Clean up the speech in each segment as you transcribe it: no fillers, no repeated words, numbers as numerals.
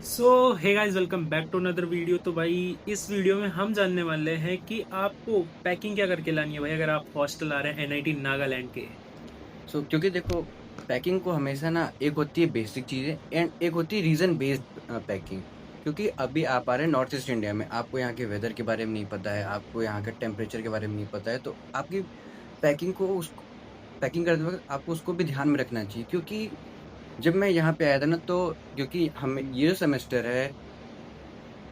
So hey guys, welcome back to another video. तो भाई इस वीडियो में हम जानने वाले हैं कि आपको पैकिंग क्या करके लानी है भाई, अगर आप हॉस्टल आ रहे हैं एनआईटी नागालैंड के। क्योंकि देखो पैकिंग को हमेशा ना एक होती है बेसिक चीज़ें एंड एक होती है रीज़न बेस्ड पैकिंग। क्योंकि अभी आप आ रहे हैं नॉर्थ ईस्ट इंडिया में, आपको यहाँ के वेदर के बारे में नहीं पता है, आपको यहाँ के टेम्परेचर के बारे में नहीं पता है, तो आपकी पैकिंग को उस पैकिंग करते वक्त आपको उसको भी ध्यान में रखना चाहिए। क्योंकि जब मैं यहाँ पे आया था ना, तो क्योंकि हम ये जो सेमेस्टर है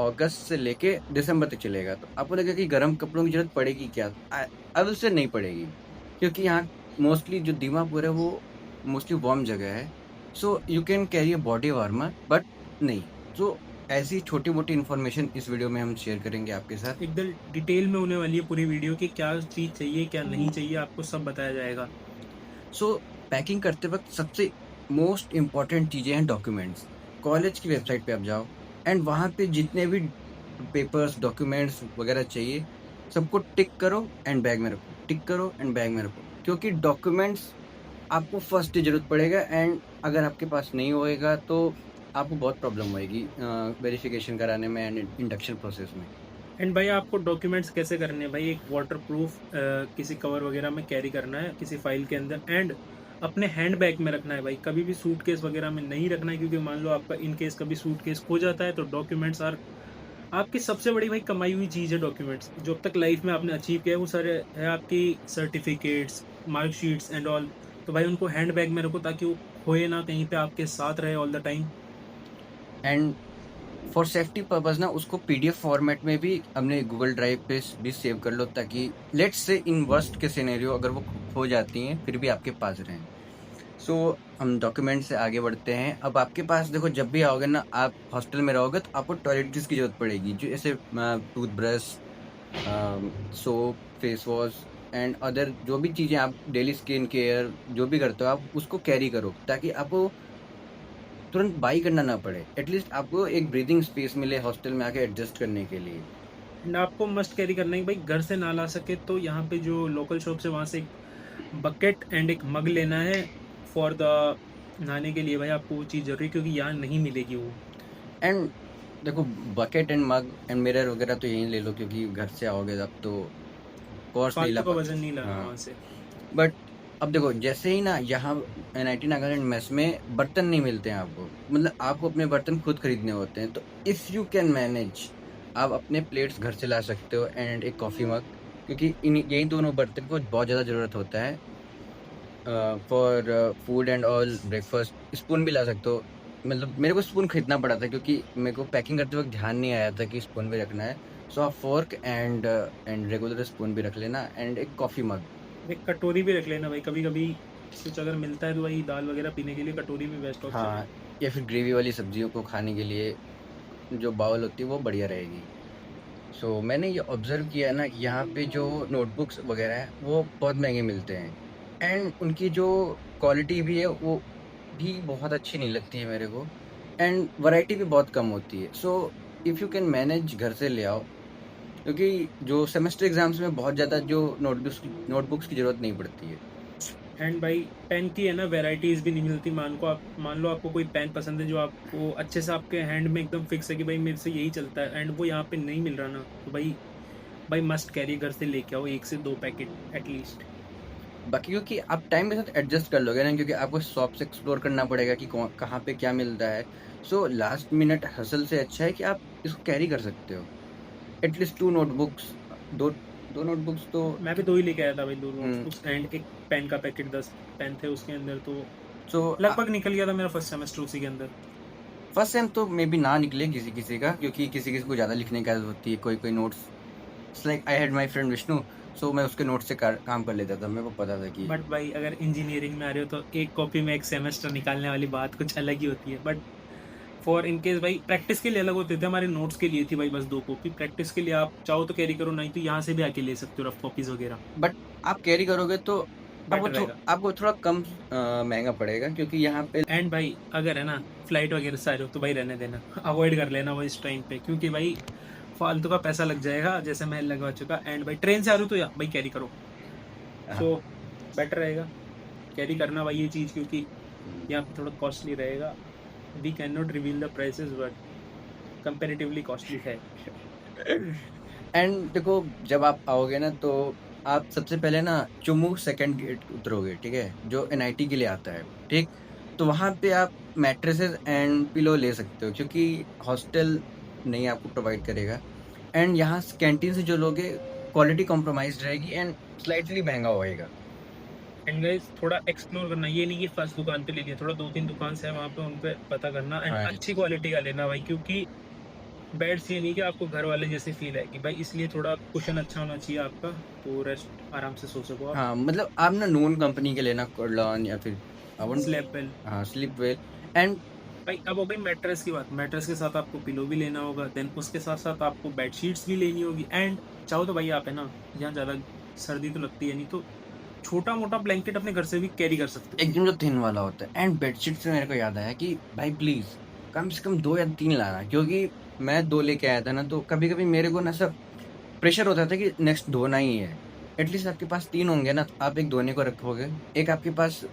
अगस्त से लेके दिसंबर तक चलेगा, तो आपको लगेगा कि गर्म कपड़ों की जरूरत पड़ेगी क्या? अब से नहीं पड़ेगी, क्योंकि यहाँ मोस्टली जो दीमापुर है वो मोस्टली वार्म जगह है। So you can carry a body warmer but नहीं। सो ऐसी छोटी मोटी इन्फॉर्मेशन इस वीडियो में हम शेयर करेंगे आपके साथ। एकदम डिटेल में होने वाली है पूरी वीडियो कि क्या चीज़ चाहिए क्या नहीं चाहिए, आपको सब बताया जाएगा। सो पैकिंग करते वक्त सबसे मोस्ट इम्पॉर्टेंट चीज़ें हैं डॉक्यूमेंट्स। कॉलेज की वेबसाइट पे आप जाओ एंड वहाँ पे जितने भी पेपर्स डॉक्यूमेंट्स वगैरह चाहिए सबको टिक करो एंड बैग में रखो, टिक करो एंड बैग में रखो। क्योंकि डॉक्यूमेंट्स आपको फर्स्ट डे ज़रूरत पड़ेगा एंड अगर आपके पास नहीं होएगा तो आपको बहुत प्रॉब्लम होएगी वेरिफिकेशन कराने में एंड इंडक्शन प्रोसेस में। एंड भाई आपको डॉक्यूमेंट्स कैसे करने हैं भाई, एक वाटर प्रूफ किसी कवर वगैरह में कैरी करना है किसी फाइल के अंदर, एंड अपने हैंड बैग में रखना है भाई। कभी भी सूटकेस वगैरह में नहीं रखना है, क्योंकि मान लो आपका इन केस कभी सूटकेस खो जाता है तो डॉक्यूमेंट्स आर आपकी सबसे बड़ी भाई कमाई हुई चीज़ है। डॉक्यूमेंट्स जो अब तक लाइफ में आपने अचीव किया है वो सारे है आपकी सर्टिफिकेट्स, मार्कशीट्स एंड ऑल। तो भाई उनको हैंड बैग में रखो ताकि वो खोए ना, कहीं पे आपके साथ रहे all the time. And for safety purpose ना उसको पीडीएफ फॉर्मेट में भी अपने गूगल ड्राइव पे भी सेव कर लो, ताकि लेट्स से इन वर्स्ट के सिनेरियो अगर वो खो जाती हैं फिर भी आपके पास रहें। सो हम डॉक्यूमेंट से आगे बढ़ते हैं। अब आपके पास देखो, जब भी आओगे ना, आप हॉस्टल में रहोगे तो आपको टॉयलेटरीज की जरूरत पड़ेगी, जो जैसे toothbrush, soap, face wash and other जो भी चीज़ें आप डेली स्किन केयर जो भी करते हो आप उसको कैरी करो, ताकि आपको तुरंत बाई करना ना पड़े। एटलीस्ट आपको एक ब्रीदिंग स्पेस मिले हॉस्टल में आके एडजस्ट करने के लिए। एंड आपको मस्ट कैरी करना है भाई, घर से ना ला सके तो यहाँ पे जो लोकल शॉप्स है वहाँ से एक बकेट एंड एक मग लेना है फॉर द नहाने के लिए। भाई आपको वो चीज़ जरूरी है, क्योंकि यहाँ नहीं मिलेगी वो। एंड देखो, bucket and mug and mirror वगैरह तो यहीं ले लो, क्योंकि घर से आओगे तब तो कॉस्ट नहीं ला फालतू का पा। वजन नहीं लाना हाँ, वहाँ से। बट अब देखो, जैसे ही ना यहाँ एनआईटी नागालैंड मेस में बर्तन नहीं मिलते हैं आपको, मतलब आपको अपने बर्तन खुद खरीदने होते हैं। तो इफ़ यू कैन मैनेज, आप अपने प्लेट्स घर से ला सकते हो एंड एक कॉफ़ी मग, क्योंकि इन यही दोनों बर्तन को बहुत ज़्यादा ज़रूरत होता है for food and all breakfast. Spoon भी ला सकते हो। मतलब मेरे को स्पून खरीदना पड़ा था, क्योंकि मेरे को पैकिंग करते वक्त ध्यान नहीं आया था कि स्पून भी रखना है। सो आप फोर्क एंड रेगुलर स्पून भी रख लेना एंड एक कॉफ़ी मग। एक कटोरी भी रख लेना भाई, कभी कभी कुछ अगर मिलता है तो भाई दाल वगैरह पीने के लिए कटोरी भी बेस्ट ऑप्शन है। हाँ, या फिर ग्रेवी वाली सब्जियों को खाने के लिए जो बाउल होती है वो बढ़िया रहेगी। सो मैंने ये ऑब्ज़र्व किया है ना कि यहाँ पे जो नोटबुक्स वगैरह हैं वो बहुत महंगे मिलते हैं एंड उनकी जो क्वालिटी भी है वो भी बहुत अच्छी नहीं लगती है मेरे को, एंड वैरायटी भी बहुत कम होती है। So if you can manage, घर से ले आओ, क्योंकि जो सेमेस्टर एग्ज़ाम्स में बहुत ज़्यादा जो नोटबुक्स की ज़रूरत नहीं पड़ती है। एंड भाई पेन की है ना वेराइटीज़ भी नहीं मिलती। मान लो आपको कोई पेन पसंद है जो आपको अच्छे से आपके हैंड में एकदम फिक्स है कि भाई मेरे से यही चलता है, एंड वो यहाँ पे नहीं मिल रहा ना, तो भाई भाई मस्ट कैरी, घर से लेके आओ 1 से 2 पैकेट एटलीस्ट। बाकी क्योंकि आप टाइम के साथ एडजस्ट कर लोगे ना, क्योंकि आपको शॉप से एक्सप्लोर करना पड़ेगा कि कहाँ पे क्या मिलता है। सो लास्ट मिनट हसल से अच्छा है कि आप इसको कैरी कर सकते हो। एटलीस्ट 2 नोटबुक्स, दो 2 नोटबुक्स तो। मैं भी 2 ही लेके आया था भाई, 2 हुँ, नोटबुक्स एंड एक पेन का पैकेट, 10 पेन थे उसके अंदर, तो सो लगभग निकल गया था मेरा फर्स्ट सेमेस्टर उसी के अंदर। फर्स्ट सेम तो मे बी ना निकले किसी-किसी का, क्योंकि किसी-किसी को ज़्यादा लिखने की आदत होती है। कोई-कोई notes, it's like I had my friend Vishnu, so मैं उसके नोट्स से काम कर लेता था। मेरे को पता था कि बट भाई अगर इंजीनियरिंग में आ रहे हो तो एक कॉपी में एक सेमेस्टर निकालने वाली बात कुछ अलग ही होती है। बट फॉर इन केस भाई प्रैक्टिस के लिए अलग होते थे, हमारे नोट्स के लिए थी भाई बस 2 कॉपी। प्रैक्टिस के लिए आप चाहो तो कैरी करो, नहीं तो यहाँ से भी आके ले सकते हो रफ कॉपीज वगैरह। बट आप कैरी करोगे तो बेटर रहेगा। आपको थोड़ा कम महँगा पड़ेगा, क्योंकि यहाँ पे एंड भाई अगर है ना फ्लाइट वगैरह से आ रहे हो तो भाई रहने देना, अवॉइड कर लेना वो इस टाइम पे, क्योंकि भाई फालतू का पैसा लग जाएगा जैसे मैं लगवा चुका। एंड भाई ट्रेन से आ रहे हो तो या भाई कैरी करो, हाँ, सो बेटर रहेगा कैरी करना भाई ये चीज़, क्योंकि यहाँ पे थोड़ा कॉस्टली रहेगा। We can not reveal the prices, but comparatively costly है। एंड देखो, जब आप आओगे ना तो आप सबसे पहले ना चुमू सेकंड गेट उतरोगे, ठीक है, जो एनआईटी के लिए आता है, ठीक। तो वहाँ पे आप मैट्रेसेस एंड पिलो ले सकते हो, क्योंकि हॉस्टल नहीं आपको प्रोवाइड करेगा। एंड यहाँ कैंटीन से जो लोगे क्वालिटी कॉम्प्रोमाइज रहेगी एंड स्लाइटली महंगा होएगा। एंड गाइस थोड़ा एक्सप्लोर करना, ये नहीं कि फर्स्ट दुकान पे ले लिया, थोड़ा 2-3 दुकान से है वहाँ पे उन पे पता करना एंड हाँ। अच्छी क्वालिटी का लेना भाई, क्योंकि बेड्स ये नहीं कि आपको घर वाले जैसे फील है कि भाई, इसलिए थोड़ा कुशन अच्छा होना चाहिए आपका, तो रेस्ट आराम से सो सको आप। हाँ, मतलब आप ना नोन कंपनी के लेना, कोरलॉन या फिर स्लैब वेल। हाँ, स्लीप वेल। एंड भाई अब हो गई मैट्रेस की बात, मैट्रेस के साथ आपको पिलो भी लेना होगा, देन उसके साथ साथ आपको बेड शीट्स भी लेनी होगी, एंड चाहो तो भाई आप है ना, यहाँ ज़्यादा सर्दी तो लगती है नहीं, तो छोटा मोटा ब्लैंकेट अपने घर से भी कैरी कर सकते हो। एकदम जो थिन वाला होता है। एंड बेडशीट से मेरे को याद आया कि भाई प्लीज़ कम से कम 2 या 3 लाना, क्योंकि मैं 2 लेके आया था ना, तो कभी-कभी मेरे को ना सब प्रेशर होता था कि नेक्स्ट धोना ही है। एटलीस्ट आपके पास 3 होंगे ना, तो आप एक धोने को रखोगे, एक आपके पास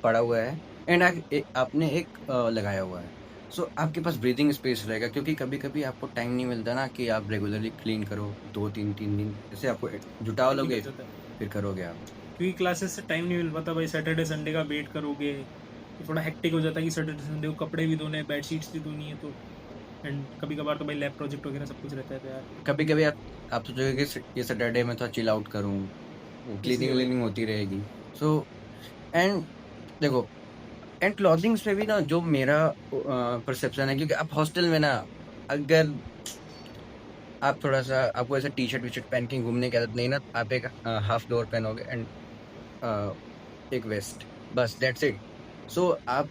पड़ा हुआ है एंड आपने एक लगाया हुआ है। सो आपके पास ब्रीथिंग स्पेस रहेगा, क्योंकि कभी-कभी आपको टाइम नहीं मिलता ना कि आप रेगुलरली क्लीन करो 2-3 दिन, जैसे आपको जुटा लोगे फिर करोगे आप। क्योंकि क्लासेस से टाइम नहीं मिल पाता भाई, सैटरडे संडे का वेट करोगे तो थोड़ा हेक्टिक हो जाता है कि सैटरडे संडे को कपड़े भी धोने, बेड शीट्स भी धोनी है, तो एंड कभी कभार तो भाई लैब प्रोजेक्ट वगैरह सब कुछ रहता है, तो यार कभी-कभी आप सोचोगे कि ये सैटरडे में थोड़ा चिल आउट करूँ, वो क्लीनिंग होती रहेगी। सो एंड देखो, एंड क्लॉथिंग्स पे भी ना जो मेरा परसेप्शन है, क्योंकि आप हॉस्टल में ना, अगर आप थोड़ा सा आपको ऐसा टी शर्ट पहन के घूमने की आदत नहीं ना, आप एक हाफ लोअर पहनोगे एंड एक वेस्ट, बस दैट्स इट। सो आप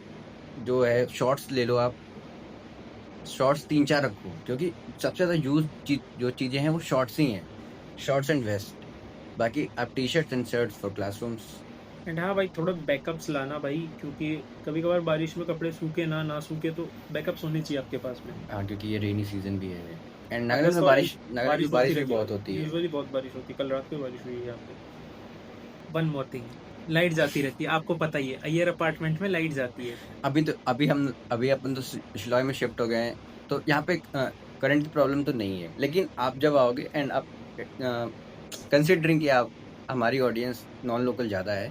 जो है शॉर्ट्स ले लो, आप शॉर्ट्स 3-4 रखो, क्योंकि सबसे ज़्यादा यूज जो चीज़ें हैं वो शॉर्ट्स ही हैं, शॉर्ट्स एंड वेस्ट। बाकी आप T shirts and shirts for classrooms. And हाँ भाई थोड़ा बैकअप्स लाना भाई, क्योंकि कभी कभार बारिश में कपड़े सूखे ना सूखे, तो बैकअप्स होने चाहिए आपके पास में। हाँ, क्योंकि ये रेनी सीजन भी है एंड नगर अगस्त में और बारिश भी बहुत होती है। यूजुअली बहुत बारिश होती है, कल रात को बारिश हुई है यहाँ पे। वन मोर थिंग, लाइट जाती रहती है, आपको पता ही है, अय्यर अपार्टमेंट में लाइट जाती है। अभी अपन तो शिलांग में शिफ्ट हो गए हैं, तो यहाँ पे करंट की प्रॉब्लम तो नहीं है, लेकिन आप जब आओगे एंड आप कंसिडरिंग कि आप हमारी ऑडियंस नॉन लोकल ज़्यादा है,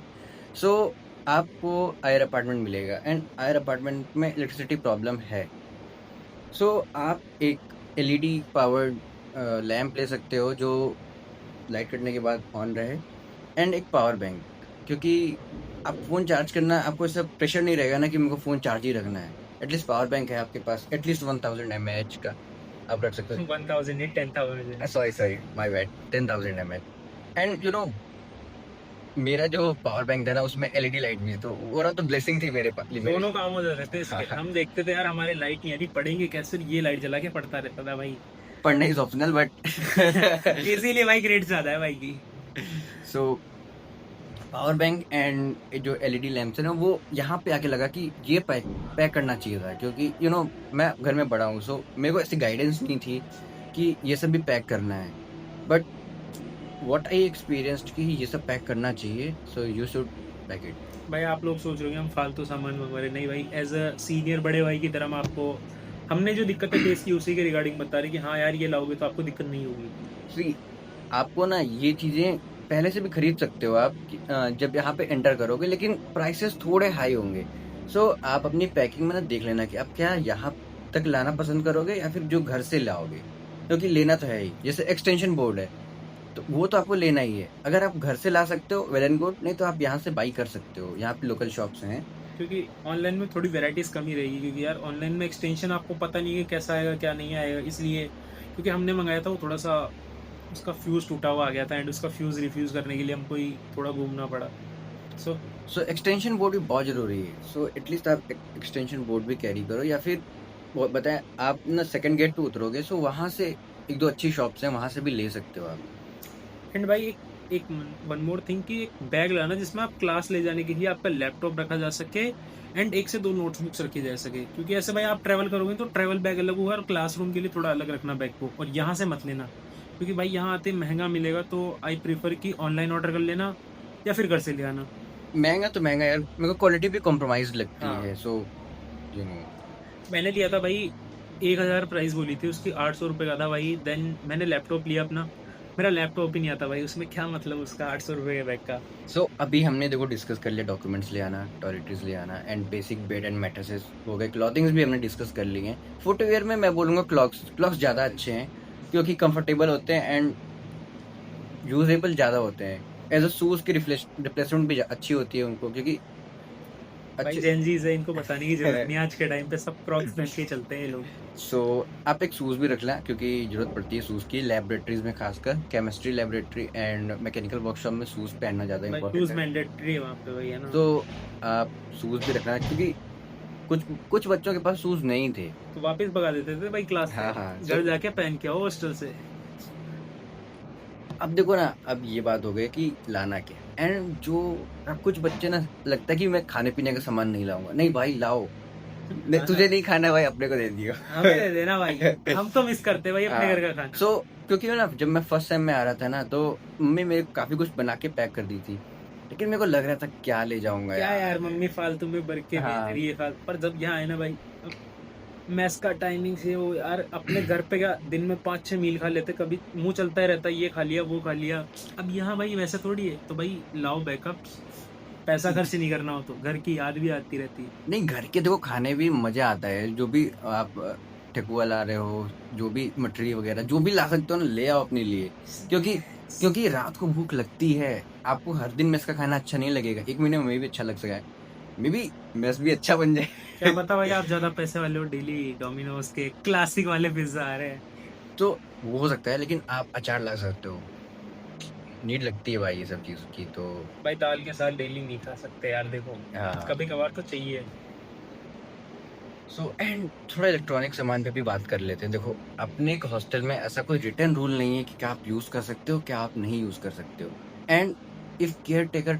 सो आपको आयर अपार्टमेंट मिलेगा एंड आयर अपार्टमेंट में इलेक्ट्रिसिटी प्रॉब्लम है। सो आप एक एलईडी पावर्ड लैंप ले सकते हो जो लाइट कटने के बाद ऑन रहे, एंड एक पावर बैंक, क्योंकि आप फ़ोन चार्ज करना, आपको ऐसा प्रेशर नहीं रहेगा ना कि मेरे को फ़ोन चार्ज ही रखना है। एटलीस्ट पावर बैंक है आपके पास, एटलीस्ट 1000 mAh का आप रख सकते हो। 1000 नहीं 10,000। Sorry my bad, 10,000 mAh। And you know, मेरा जो पावर बैंक था ना, उसमें एलईडी लाइट भी थी, तो वो ना तो ब्लेसिंग थी मेरे पास। दोनों काम हो जाते थे इसके। हाँ, हाँ। हम देखते थे यार हमारे लाइट नहीं आ रही, पढ़ेंगे कैसे, ये लाइट जला के पढ़ता रहता था भाई। पढ़ना इज ऑप्शनल बट इसीलिए भाई ग्रेड ज्यादा है भाई की। सो पावर बैंक एंड जो एलईडी लैंप्स है ना, वो यहाँ पे आके लगा कि ये पैक करना चाहिए था, क्योंकि यू नो मैं घर में बड़ा हूँ, सो मेरे को ऐसी गाइडेंस नहीं थी कि ये सब भी पैक करना है। बट व्हाट आई एक्सपीरियंस्ड कि ये सब पैक करना चाहिए, so you should pack it. भाई आप लोग सोच रहे होंगे हम फालतू सामान मंगवा रहे, नहीं भाई, एज अ सीनियर बड़े भाई की तरह हम आपको, हमने जो दिक्कतें फेस की उसी के रिगार्डिंग बता रहे कि हाँ यार ये लाओगे तो आपको दिक्कत नहीं होगी। सी आपको ना ये चीज़ें पहले से भी खरीद सकते हो आप जब यहाँ पे एंटर करोगे, लेकिन प्राइसेस थोड़े हाई होंगे। सो आप अपनी पैकिंग में ना देख लेना कि आप क्या यहाँ तक लाना पसंद करोगे या फिर जो घर से लाओगे, क्योंकि लेना तो है ही। जैसे एक्सटेंशन बोर्ड है तो वो तो आपको लेना ही है, अगर आप घर से ला सकते हो वेल एंड गुड, नहीं तो आप यहाँ से बाई कर सकते हो, यहाँ पे लोकल शॉप्स हैं। क्योंकि ऑनलाइन में थोड़ी वेराइटीज कमी रहेगी, क्योंकि यार ऑनलाइन में एक्सटेंशन आपको पता नहीं है कैसा आएगा क्या नहीं आएगा, इसलिए क्योंकि हमने मंगाया था वो थोड़ा सा उसका फ्यूज़ टूटा हुआ आ गया था, एंड उसका फ्यूज़ रिफ्यूज़ करने के लिए हमको ही थोड़ा घूमना पड़ा। सो एक्सटेंशन बोर्ड भी बहुत ज़रूरी है। सो एटलीस्ट आप एक्सटेंशन बोर्ड भी कैरी करो, या फिर वो बताएं आप ना सेकंड गेट पे उतरोगे, सो वहाँ से 1-2 अच्छी शॉप्स हैं, वहाँ से भी ले सकते हो आप। एंड भाई एक वन मोर थिंग कि एक बैग लाना जिसमें आप क्लास ले जाने के लिए आपका लैपटॉप रखा जा सके एंड 1 से 2 नोटबुक्स रखी जा सके, क्योंकि ऐसे भाई आप ट्रैवल करोगे तो ट्रैवल बैग अलग होगा और क्लासरूम के लिए थोड़ा अलग रखना बैग को, और यहाँ से मत लेना, क्योंकि भाई यहाँ आते महंगा मिलेगा, तो आई प्रीफर कि ऑनलाइन ऑर्डर कर लेना या फिर घर से ले आना। महंगा तो महंगा यार, मेरे को क्वालिटी भी कॉम्प्रोमाइज लगती हाँ। है, सो यू नो। मैंने लिया था भाई 1000 प्राइस बोली थी उसकी, 800 रुपये का था भाई। देन मैंने लैपटॉप लिया अपना, मेरा लैपटॉप ही नहीं आता भाई, उसमें क्या मतलब उसका 800 रुपये के बैग का। सो अभी हमने देखो डिस्कस कर लिया, डॉक्यूमेंट्स ले आना, टॉयलेटरीज ले आना, and basic bed and mattresses हो गए, क्लॉथिंग्स भी हमने डिस्कस कर लिए हैं। फुटवेयर में मैं बोलूँगा क्लॉक्स ज़्यादा अच्छे हैं क्योंकि कंफर्टेबल होते हैं एंड यूजेबल ज़्यादा होते हैं। एज अ शूज़ की रिप्लेसमेंट भी अच्छी होती है उनको, क्योंकि भाई अच्छे। जेनजीज है, इनको बताने की जरूरत नहीं, आज के टाइम पे सब क्रॉक्स पहन के चलते हैं ये लोग। सो आप एक शूज़ भी रख लें क्योंकि ज़रूरत पड़ती है शूज़ की, लैबोरेटरीज में खासकर chemistry laboratory and mechanical workshop में शूज़ पहनना ज़्यादा भाई इंपॉर्टेंट शूज है। मैंडेटरी है वहाँ पे भाई, है ना। तो आप शूज़ भी रखना, क्योंकि कुछ कुछ बच्चों के पास शूज़ नहीं थे। तो वापस भगा देते थे भाई क्लास हाँ, से, हाँ। घर जाके पहन के आओ हॉस्टल से। अब देखो ना, अब ये बात हो गई कि लाना क्या, एंड जो अब कुछ बच्चे ना लगता है कि मैं खाने पीने का सामान नहीं लाऊंगा, नहीं भाई लाओ, मैं तुझे नहीं खाना भाई अपने को दे दियो। हमें दे देना भाई, हम तो मिस करते हैं भाई अपने घर का खाना। सो क्योंकि ना जब मैं फर्स्ट टाइम में आ रहा था ना, तो मम्मी मेरे को काफी कुछ बना के पैक कर दी थी, लेकिन मेरे को लग रहा था क्या ले जाऊंगा क्या यार मम्मी फालतू में भर के हाँ। भेज रही है फालतू, पर जब यहाँ आए ना भाई, मैस का टाइमिंग से वो यार, अपने घर पे क्या दिन में 5-6 मील खा लेते, कभी मुंह चलता ही रहता है, ये खा लिया वो खा लिया। अब यहाँ भाई वैसे थोड़ी है, तो भाई लाओ बैकअप, पैसा खर्च नहीं करना हो तो घर की याद भी आती रहती है। नहीं, घर के देखो खाने भी मजा आता है, जो भी आप ठेकुआ ला रहे हो, जो भी मटरी वगैरह जो भी ला सकते हो ना, ले आओ अपने लिए, क्योंकि रात को भूख लगती है। आपको हर दिन मेस का खाना अच्छा नहीं लगेगा, एक महीने में भी अच्छा लग सका है, मे बी मेस भी अच्छा बन जाए। क्या पता भाई आप ज्यादा पैसे वाले हो, डेली डोमिनोज के क्लासिक वाले पिज्जा आ रहे हैं। तो वो हो सकता है, लेकिन आप अचार ला सकते हो, नीड लगती है भाई ये सब चीज़ की। तो भाई दाल के साथ डेली नहीं खा सकते यार, देखो हाँ। कभी कभार तो चाहिए। सो एंड थोड़ा इलेक्ट्रॉनिक सामान पे भी बात कर लेते हैं। देखो, अपने एक हॉस्टल में ऐसा कोई रिटर्न रूल नहीं है कि क्या आप यूज़ कर सकते हो क्या आप नहीं यूज़ कर सकते हो, एंड इफ़ केयर टेकर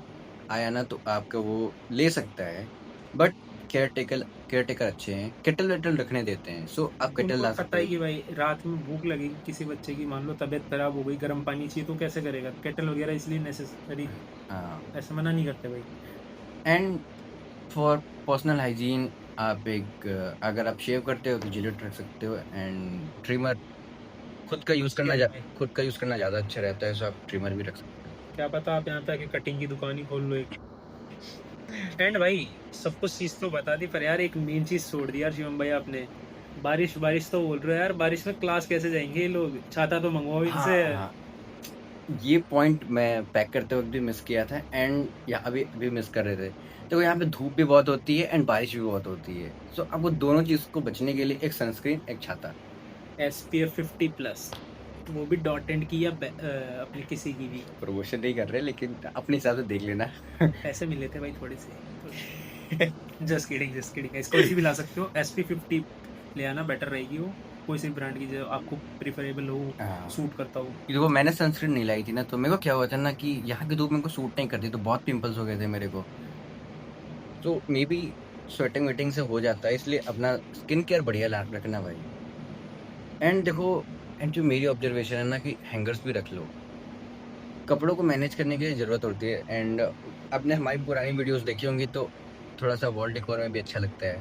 आया ना तो आपका वो ले सकता है, बट केयर टेकर अच्छे हैं, केटल वेटल रखने देते हैं। सो आप केटल उनको ला पता सकते है हो। कि भाई रात में भूख लगेगी किसी बच्चे की, मान लो तबीयत खराब हो गई, गर्म पानी चाहिए तो कैसे करेगा, केटल वगैरह इसलिए नेसेसरी, हाँ, ऐसे मना नहीं करते भाई। एंड फॉर पर्सनल हाइजीन आप एक अगर आप शेव करते हो तो जिलेट रख सकते हो, एंड ट्रिमर खुद का यूज़ करना ज़्यादा अच्छा रहता है, सो आप ट्रिमर भी रख सकते हो। क्या पता आप यहाँ पे आके कटिंग की दुकान ही खोल लो एक। एंड भाई सब कुछ चीज़ तो बता दी, पर यार एक मेन चीज़ छोड़ दी यार शिवम भाई आपने, बारिश बारिश तो बोल रहे हो यार, बारिश में क्लास कैसे जाएंगे ये लोग, छाता तो मंगवाओ इनसे। हाँ, ये पॉइंट मैं पैक करते वक्त भी मिस किया था, एंड या अभी मिस कर रहे थे। तो यहाँ पे धूप भी बहुत होती है एंड बारिश भी बहुत होती है, सो आपको दोनों चीज़ को बचने के लिए एक सनस्क्रीन, एक छाता। SPF 50+, वो भी डॉट एंड की या अपनी किसी की भी, प्रमोशन नहीं कर रहे, लेकिन अपने हिसाब से देख लेना। पैसे मिले थे भाई थोड़े से। जस्ट किडिंग, इसको भी ला सकते हो। SP50 ले आना, बेटर रहेगी वो, कोई सी ब्रांड की जो आपको प्रिफरेबल हो, हाँ। सूट करता हो। देखो, मैंने सनस्क्रीन नहीं लाई थी ना, तो मेरे को क्या हुआ था ना कि यहाँ की धूप मेरे को सूट नहीं करती, तो बहुत पिंपल्स हो गए थे मेरे को, तो मे बी स्वेटिंग वेटिंग से हो जाता है, इसलिए अपना स्किन केयर बढ़िया रखना भाई। एंड देखो, एंड जो मेरी ऑब्जर्वेशन है ना कि हैंगर्स भी रख लो, कपड़ों को मैनेज करने की ज़रूरत होती है, एंड आपने हमारी पुरानी वीडियोस देखी होंगी तो थोड़ा सा वॉल डेकोर में भी अच्छा लगता है।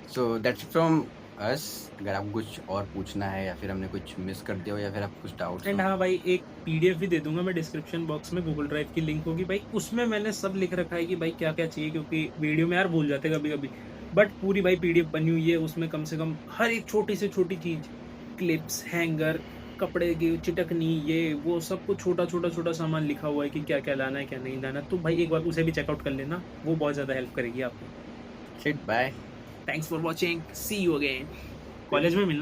So that's from us. अगर आपको कुछ और पूछना है या फिर हमने कुछ मिस कर दिया हो या फिर आपको कुछ डाउट्स एंड हो, हाँ भाई एक PDF भी दे दूंगा मैं डिस्क्रिप्शन बॉक्स में, गूगल ड्राइव की लिंक होगी भाई, उसमें मैंने सब लिख रखा है कि भाई क्या क्या चाहिए, क्योंकि वीडियो में यार भूल जाते कभी कभी, बट पूरी भाई PDF बनी हुई है, उसमें कम से कम हर एक छोटी से छोटी चीज़, क्लिप्स, हैंगर, कपड़े की चिटकनी, ये वो सब कुछ छोटा सामान लिखा हुआ है कि क्या क्या लाना है क्या नहीं लाना, तो भाई एक बार उसे भी चेकआउट कर लेना, वो बहुत ज़्यादा हेल्प करेगी आपको। Shit, bye. Thanks for watching, see you again. College में मिलना।